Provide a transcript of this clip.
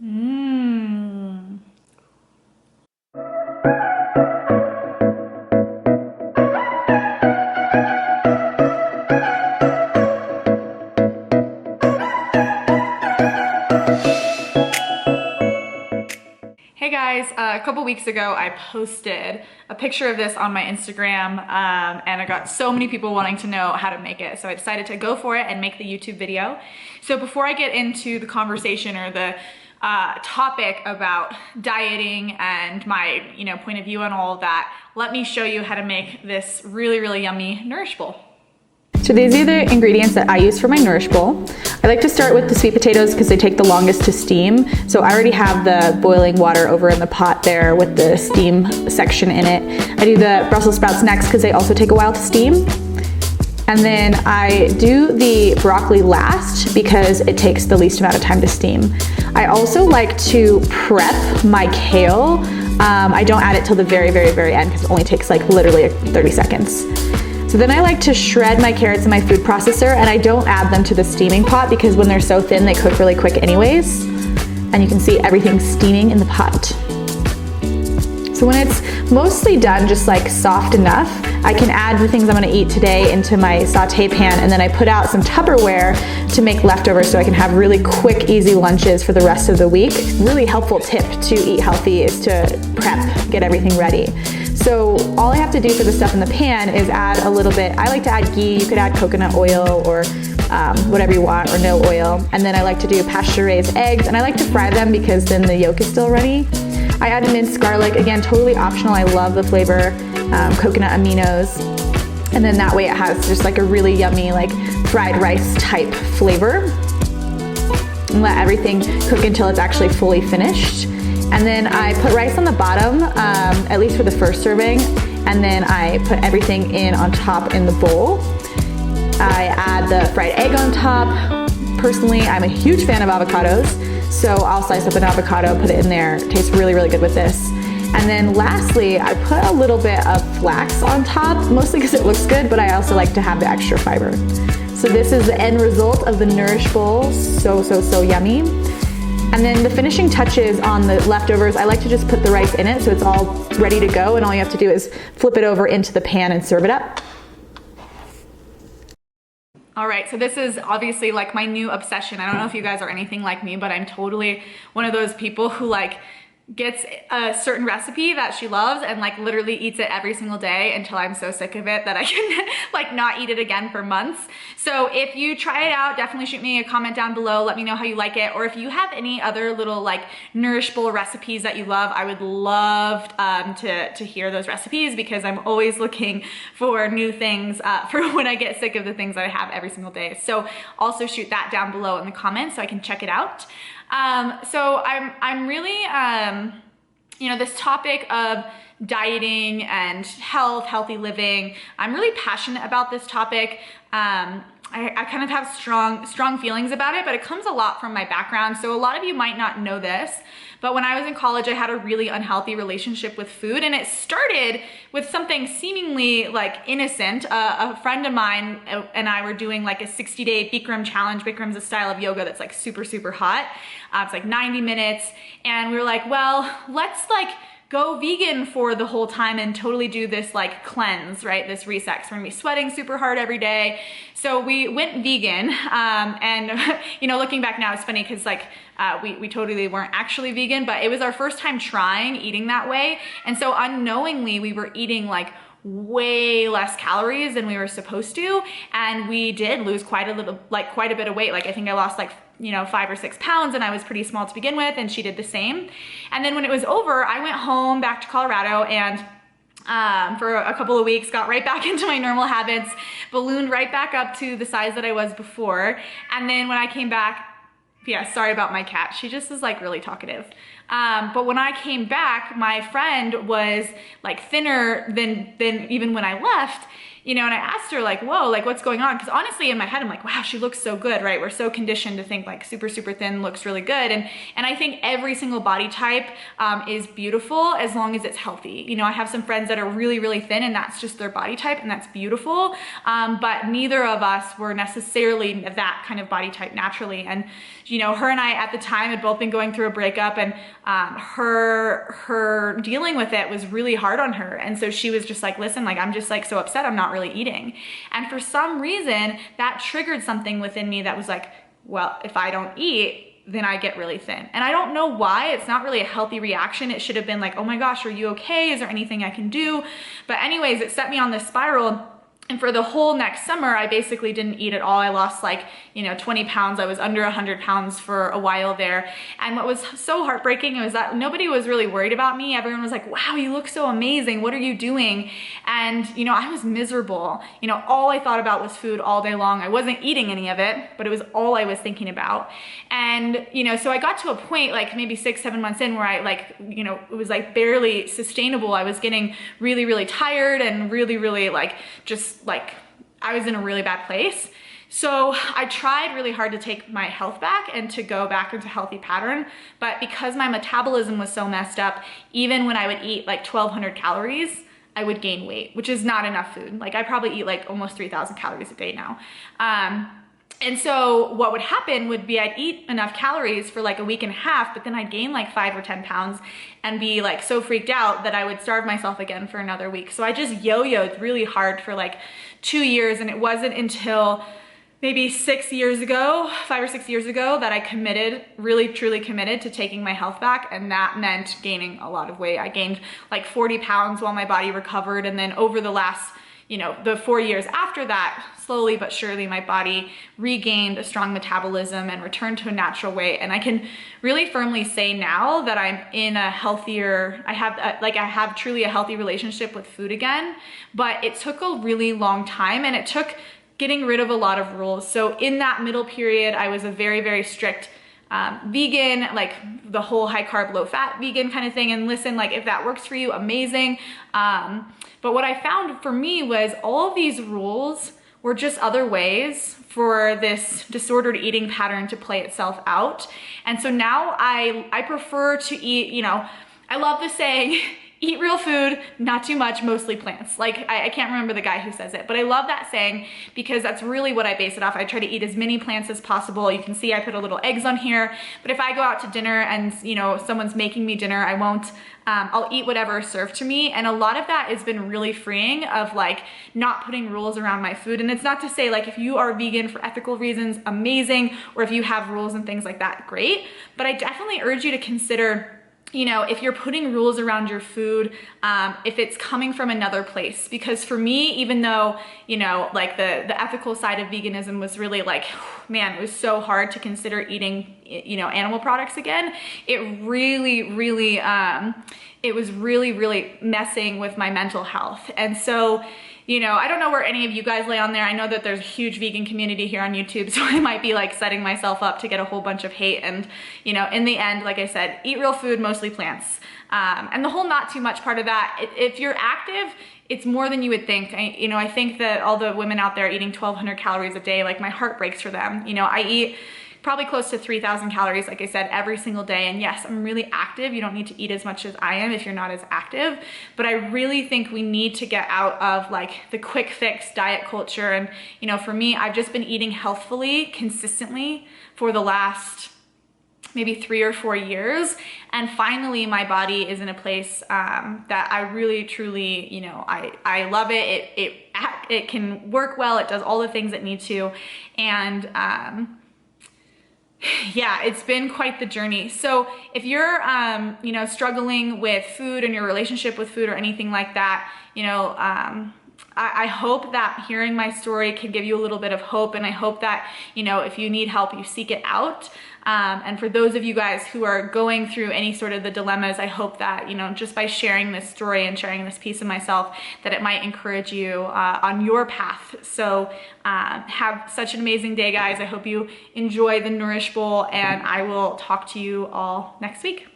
Mmm. Hey guys, a couple weeks ago I posted a picture of this on my Instagram and I got so many people wanting to know how to make it. So I decided to go for it and make the YouTube video. So before I get into the conversation or the topic about dieting and my point of view on all of that, let me show you how to make this really, really yummy Nourish Bowl. So these are the ingredients that I use for my Nourish Bowl. I like to start with the sweet potatoes because they take the longest to steam. So I already have the boiling water over in the pot there with the steam section in it. I do the Brussels sprouts next because they also take a while to steam. And then I do the broccoli last because it takes the least amount of time to steam. I also like to prep my kale. I don't add it till the very, very, very end because it only takes like literally 30 seconds. So then I like to shred my carrots in my food processor, and I don't add them to the steaming pot because when they're so thin, they cook really quick anyways. And you can see everything steaming in the pot. So when it's mostly done, just like soft enough, I can add the things I'm gonna eat today into my saute pan, and then I put out some Tupperware to make leftovers so I can have really quick, easy lunches for the rest of the week. Really helpful tip to eat healthy is to prep, get everything ready. So all I have to do for the stuff in the pan is add a little bit. I like to add ghee. You could add coconut oil or whatever you want, or no oil. And then I like to do pasture-raised eggs, and I like to fry them because then the yolk is still runny. I add minced garlic, again, totally optional. I love the flavor, coconut aminos. And then that way it has just like a really yummy, like fried rice type flavor. And let everything cook until it's actually fully finished. And then I put rice on the bottom, at least for the first serving, and then I put everything in on top in the bowl. I add the fried egg on top. Personally, I'm a huge fan of avocados, so I'll slice up an avocado, put it in there. It tastes really, really good with this. And then lastly, I put a little bit of flax on top, mostly because it looks good, but I also like to have the extra fiber. So this is the end result of the Nourish Bowl. So, so, so yummy. And then the finishing touches on the leftovers, I like to just put the rice in it so it's all ready to go, and all you have to do is flip it over into the pan and serve it up. All right, so this is obviously like my new obsession. I don't know if you guys are anything like me, but I'm totally one of those people who like gets a certain recipe that she loves and like literally eats it every single day until I'm so sick of it that I can like not eat it again for months. So if you try it out, definitely shoot me a comment down below. Let me know how you like it. Or if you have any other little like Nourish Bowl recipes that you love, I would love to hear those recipes because I'm always looking for new things for when I get sick of the things that I have every single day. So also shoot that down below in the comments so I can check it out. So I'm really, this topic of dieting and health, healthy living, I'm really passionate about this topic. I kind of have strong feelings about it, but it comes a lot from my background. So a lot of you might not know this, but when I was in college, I had a really unhealthy relationship with food, and it started with something seemingly like innocent. A friend of mine and I were doing like a 60-day Bikram challenge. Bikram's a style of yoga that's like super, super hot. It's like 90 minutes. And we were like, well, let's like go vegan for the whole time and totally do this like cleanse, right? This reset. So we're gonna be sweating super hard every day. So we went vegan, and looking back now, it's funny because like we totally weren't actually vegan, but it was our first time trying eating that way. And so unknowingly we were eating like way less calories than we were supposed to, and we did lose quite a bit of weight. Like I think I lost like 5 or 6 pounds, and I was pretty small to begin with, and she did the same. And then when it was over, I went home back to Colorado and for a couple of weeks, got right back into my normal habits, ballooned right back up to the size that I was before. And then when I came back, yeah, sorry about my cat. She just is like really talkative. But when I came back, my friend was like thinner than even when I left. you know, and I asked her like, whoa, like what's going on? Because honestly in my head, I'm like, wow, she looks so good, right? We're so conditioned to think like super, super thin looks really good. And I think every single body type is beautiful as long as it's healthy. You know, I have some friends that are really, really thin and that's just their body type and that's beautiful. But neither of us were necessarily that kind of body type naturally. And, you know, her and I at the time had both been going through a breakup, and her dealing with it was really hard on her. And so she was just like, listen, like, I'm just like so upset, I'm not really eating. And for some reason that triggered something within me that was like, well, if I don't eat, then I get really thin. And I don't know why. It's not really a healthy reaction. It should have been like, oh my gosh, are you okay? Is there anything I can do? But anyways, it set me on this spiral. And for the whole next summer, I basically didn't eat at all. I lost like, you know, 20 pounds. I was under 100 pounds for a while there. And what was so heartbreaking was that nobody was really worried about me. Everyone was like, wow, you look so amazing. What are you doing? And, you know, I was miserable. You know, all I thought about was food all day long. I wasn't eating any of it, but it was all I was thinking about. And, you know, so I got to a point like maybe 6-7 months in where I like, you know, it was like barely sustainable. I was getting really, really tired and really, really like just like I was in a really bad place. So I tried really hard to take my health back and to go back into a healthy pattern. But because my metabolism was so messed up, even when I would eat like 1,200 calories, I would gain weight, which is not enough food. Like I probably eat like almost 3,000 calories a day now. And so what would happen would be I'd eat enough calories for like a week and a half, but then I'd gain like 5 or 10 pounds and be like so freaked out that I would starve myself again for another week. So I just yo-yoed really hard for like 2 years. And it wasn't until maybe 6 years ago, 5 or 6 years ago, that I committed, really truly committed to taking my health back. And that meant gaining a lot of weight. I gained like 40 pounds while my body recovered. And then over the last, you know, the 4 years after that, slowly but surely my body regained a strong metabolism and returned to a natural weight. And I can really firmly say now that I'm in a healthier, I have truly a healthy relationship with food again. But it took a really long time, and it took getting rid of a lot of rules. So in that middle period, I was a very, very strict vegan, like the whole high carb, low fat vegan kind of thing. And listen, like if that works for you, amazing. But what I found for me was all of these rules were just other ways for this disordered eating pattern to play itself out. And so now I prefer to eat, you know, I love the saying, eat real food, not too much, mostly plants. Like, I can't remember the guy who says it, but I love that saying because that's really what I base it off. I try to eat as many plants as possible. You can see I put a little eggs on here, but if I go out to dinner and, you know, someone's making me dinner, I won't, I'll eat whatever is served to me. And a lot of that has been really freeing of like not putting rules around my food. And it's not to say like if you are vegan for ethical reasons, amazing, or if you have rules and things like that, great. But I definitely urge you to consider, you know, if you're putting rules around your food, if it's coming from another place. Because for me, even though, you know, like the ethical side of veganism was really like, man, it was so hard to consider eating, you know, animal products again. It really, really, it was really, really messing with my mental health. And so, you know, I don't know where any of you guys lay on there. I know that there's a huge vegan community here on YouTube, so I might be like setting myself up to get a whole bunch of hate. And, you know, in the end, like I said, eat real food, mostly plants. And the whole not too much part of that, if you're active, it's more than you would think. I think that all the women out there eating 1,200 calories a day, like my heart breaks for them. You know, I eat probably close to 3,000 calories, like I said, every single day. And yes, I'm really active. You don't need to eat as much as I am if you're not as active. But I really think we need to get out of like the quick fix diet culture. And, you know, for me, I've just been eating healthfully, consistently for the last maybe 3 or 4 years. And finally, my body is in a place that I really, truly, you know, I love it. It can work well. It does all the things it needs to. And, yeah, it's been quite the journey. So if you're, you know, struggling with food and your relationship with food or anything like that, you know, I hope that hearing my story can give you a little bit of hope. And I hope that, you know, if you need help, you seek it out. And for those of you guys who are going through any sort of the dilemmas, I hope that, you know, just by sharing this story and sharing this piece of myself, that it might encourage you on your path. So have such an amazing day, guys. I hope you enjoy the Nourish Bowl, and I will talk to you all next week.